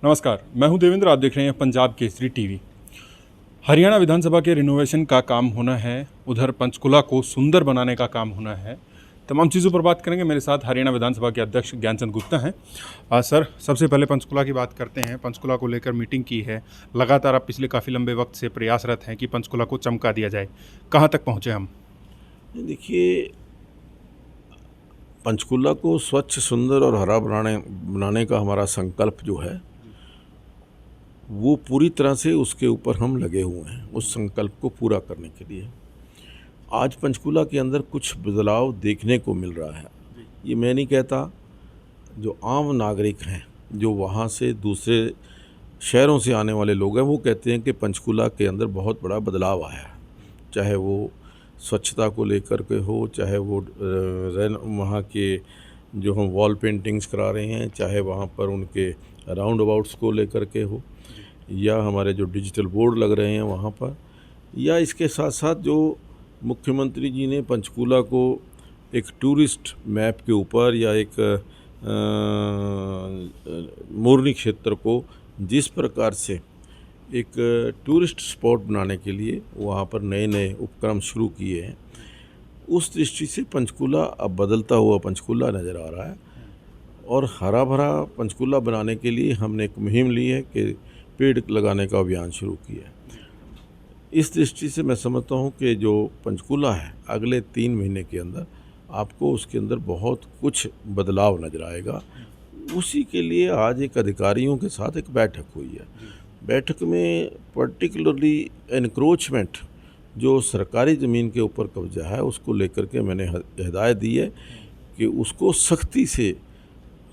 नमस्कार, मैं हूं देवेंद्र। आप देख रहे हैं पंजाब केसरी टीवी। हरियाणा विधानसभा के रिनोवेशन का काम होना है, उधर पंचकुला को सुंदर बनाने का काम होना है। तमाम चीज़ों पर बात करेंगे। मेरे साथ हरियाणा विधानसभा के अध्यक्ष ज्ञानचंद गुप्ता हैं। सर, सबसे पहले पंचकुला की बात करते हैं। पंचकुला को लेकर मीटिंग की है, लगातार आप पिछले काफ़ी लंबे वक्त से प्रयासरत हैं कि पंचकुला को चमका दिया जाए। कहाँ तक पहुँचे हम? देखिए, पंचकुला को स्वच्छ, सुंदर और हरा बनाने का हमारा संकल्प जो है वो पूरी तरह से उसके ऊपर हम लगे हुए हैं, उस संकल्प को पूरा करने के लिए। आज पंचकुला के अंदर कुछ बदलाव देखने को मिल रहा है। ये मैं नहीं कहता, जो आम नागरिक हैं, जो वहाँ से दूसरे शहरों से आने वाले लोग हैं, वो कहते हैं कि पंचकुला के अंदर बहुत बड़ा बदलाव आया है। चाहे वो स्वच्छता को लेकर के हो, चाहे वो वहाँ के जो हम वॉल पेंटिंग्स करा रहे हैं, चाहे वहाँ पर उनके राउंड अबाउट्स को लेकर के हो, या हमारे जो डिजिटल बोर्ड लग रहे हैं वहाँ पर, या इसके साथ साथ जो मुख्यमंत्री जी ने पंचकुला को एक टूरिस्ट मैप के ऊपर या एक मोरनी क्षेत्र को जिस प्रकार से एक टूरिस्ट स्पॉट बनाने के लिए वहाँ पर नए नए उपक्रम शुरू किए हैं, उस दृष्टि से पंचकुला अब बदलता हुआ पंचकुला नज़र आ रहा है। और हरा भरा पंचकुला बनाने के लिए हमने एक मुहिम ली है कि पेड़ लगाने का अभियान शुरू किया है। इस दृष्टि से मैं समझता हूँ कि जो पंचकुला है, अगले 3 महीने के अंदर आपको उसके अंदर बहुत कुछ बदलाव नज़र आएगा। उसी के लिए आज एक अधिकारियों के साथ एक बैठक हुई है। बैठक में पर्टिकुलरली एनक्रोचमेंट, जो सरकारी ज़मीन के ऊपर कब्जा है, उसको लेकर के मैंने हिदायत दी है कि उसको सख्ती से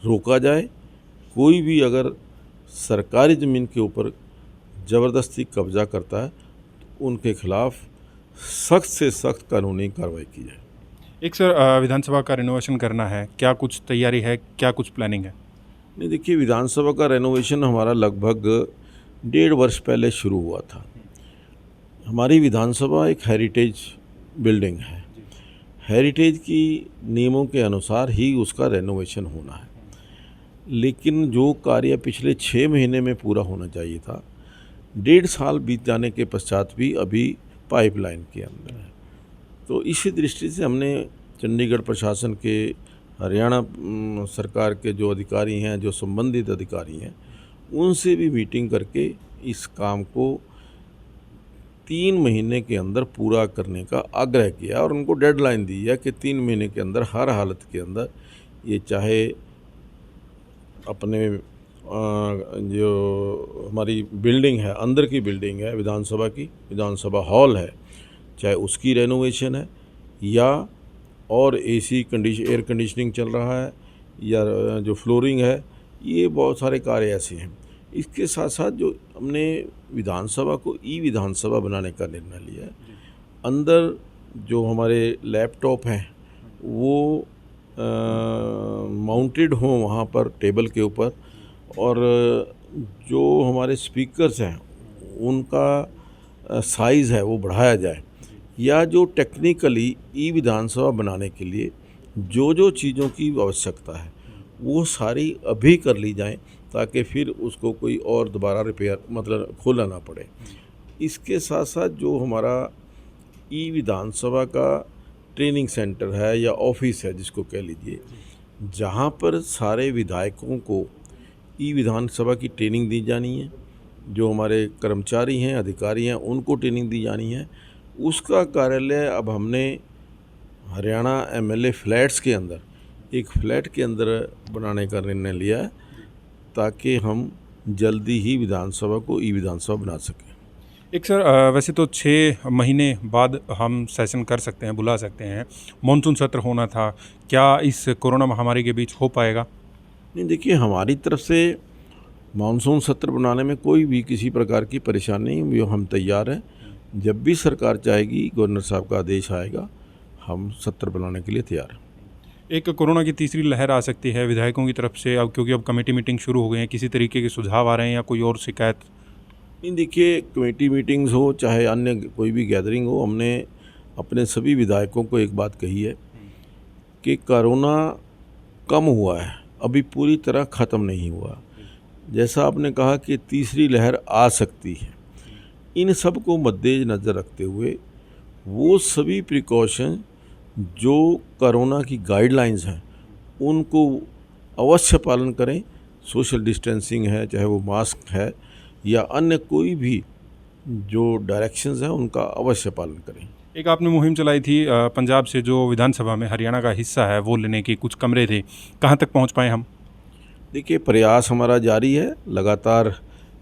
रोका जाए। कोई भी अगर सरकारी ज़मीन के ऊपर ज़बरदस्ती कब्जा करता है तो उनके खिलाफ सख्त से सख्त कानूनी कार्रवाई की जाए। एक सर, विधानसभा का रिनोवेशन करना है, क्या कुछ तैयारी है, क्या कुछ प्लानिंग है? नहीं, देखिए, विधानसभा का रेनोवेशन हमारा लगभग 1.5 वर्ष पहले शुरू हुआ था। हमारी विधानसभा एक हेरिटेज बिल्डिंग है। हेरिटेज की नियमों के अनुसार ही उसका रेनोवेशन होना है, लेकिन जो कार्य पिछले 6 महीने में पूरा होना चाहिए था, 1.5 साल बीत जाने के पश्चात भी अभी पाइपलाइन के अंदर है। तो इसी दृष्टि से हमने चंडीगढ़ प्रशासन के, हरियाणा सरकार के जो अधिकारी हैं, जो संबंधित अधिकारी हैं, उनसे भी मीटिंग करके इस काम को 3 महीने के अंदर पूरा करने का आग्रह किया और उनको डेडलाइन दी है कि 3 महीने के अंदर हर हालत के अंदर, ये चाहे अपने जो हमारी बिल्डिंग है, अंदर की बिल्डिंग है विधानसभा की, विधानसभा हॉल है, चाहे उसकी रेनोवेशन है, या और एयर कंडीशनिंग चल रहा है, या जो फ्लोरिंग है, ये बहुत सारे कार्य ऐसे हैं। इसके साथ साथ जो हमने विधानसभा को विधानसभा बनाने का निर्णय लिया है, अंदर जो हमारे लैपटॉप हैं वो माउंटेड हों वहाँ पर टेबल के ऊपर, और जो हमारे स्पीकर्स हैं उनका साइज़ है वो बढ़ाया जाए, या जो टेक्निकली विधानसभा बनाने के लिए जो जो चीज़ों की आवश्यकता है वो सारी अभी कर ली जाएं, ताकि फिर उसको कोई और दोबारा रिपेयर मतलब खोलना ना पड़े। इसके साथ साथ जो हमारा विधानसभा का ट्रेनिंग सेंटर है या ऑफिस है, जिसको कह लीजिए, जहाँ पर सारे विधायकों को विधानसभा की ट्रेनिंग दी जानी है, जो हमारे कर्मचारी हैं, अधिकारी हैं, उनको ट्रेनिंग दी जानी है, उसका कार्यालय अब हमने हरियाणा MLA फ्लैट्स के अंदर, एक फ्लैट के अंदर बनाने का निर्णय लिया है, ताकि हम जल्दी ही विधानसभा को विधानसभा बना सकें। एक सर, वैसे तो 6 महीने बाद हम सेशन कर सकते हैं, बुला सकते हैं। मॉनसून सत्र होना था, क्या इस कोरोना महामारी के बीच हो पाएगा? नहीं, देखिए, हमारी तरफ से मानसून सत्र बनाने में कोई भी किसी प्रकार की परेशानी नहीं, हम तैयार हैं। जब भी सरकार चाहेगी, गवर्नर साहब का आदेश आएगा, हम सत्र बनाने के लिए तैयार हैं। एक कोरोना की तीसरी लहर आ सकती है विधायकों की तरफ से, अब क्योंकि अब कमेटी मीटिंग शुरू हो गई है, किसी तरीके के सुझाव आ रहे हैं या कोई और शिकायत? नहीं, देखिए, कमेटी मीटिंग्स हो चाहे अन्य कोई भी गैदरिंग हो, हमने अपने सभी विधायकों को एक बात कही है कि कोरोना कम हुआ है, अभी पूरी तरह ख़त्म नहीं हुआ। जैसा आपने कहा कि तीसरी लहर आ सकती है, इन सब को मद्देनज़र रखते हुए वो सभी प्रिकॉशन जो कोरोना की गाइडलाइंस हैं उनको अवश्य पालन करें। सोशल डिस्टेंसिंग है, चाहे वो मास्क है या अन्य कोई भी जो डायरेक्शंस हैं उनका अवश्य पालन करें। एक आपने मुहिम चलाई थी पंजाब से जो विधानसभा में हरियाणा का हिस्सा है वो लेने के कुछ कमरे थे, कहाँ तक पहुँच पाए हम? देखिए, प्रयास हमारा जारी है लगातार।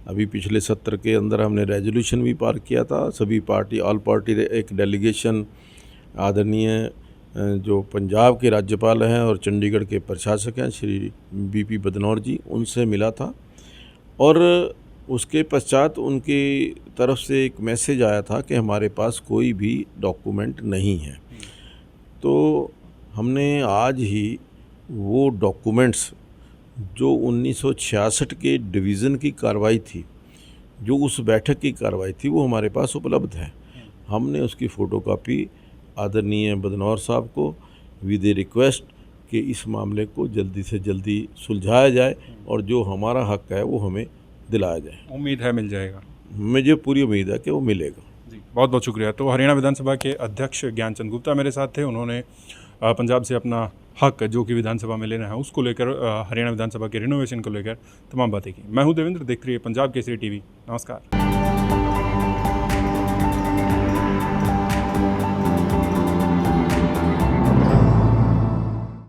अभी पिछले सत्र के अंदर हमने रेजोल्यूशन भी पार किया था। सभी पार्टी, ऑल पार्टी एक डेलीगेशन आदरणीय जो पंजाब के राज्यपाल हैं और चंडीगढ़ के प्रशासक हैं श्री बीपी बदनौर जी, उनसे मिला था और उसके पश्चात उनकी तरफ से एक मैसेज आया था कि हमारे पास कोई भी डॉक्यूमेंट नहीं है। तो हमने आज ही वो डॉक्यूमेंट्स जो 1966 के डिवीज़न की कार्रवाई थी, जो उस बैठक की कार्रवाई थी, वो हमारे पास उपलब्ध है। हमने उसकी फ़ोटोकॉपी आदरणीय बदनौर साहब को विद ए रिक्वेस्ट कि इस मामले को जल्दी से जल्दी सुलझाया जाए और जो हमारा हक है वो हमें दिलाया जाए। उम्मीद है मिल जाएगा। मुझे पूरी उम्मीद है कि वो मिलेगा। जी, बहुत बहुत शुक्रिया। तो हरियाणा विधानसभा के अध्यक्ष ज्ञानचंद गुप्ता मेरे साथ थे। उन्होंने पंजाब से अपना हक जो कि विधानसभा में लेना है उसको लेकर, हरियाणा विधानसभा के रिनोवेशन को लेकर तमाम बातें की। मैं हूं देवेंद्र, देख रही है पंजाब केसरी टीवी। नमस्कार।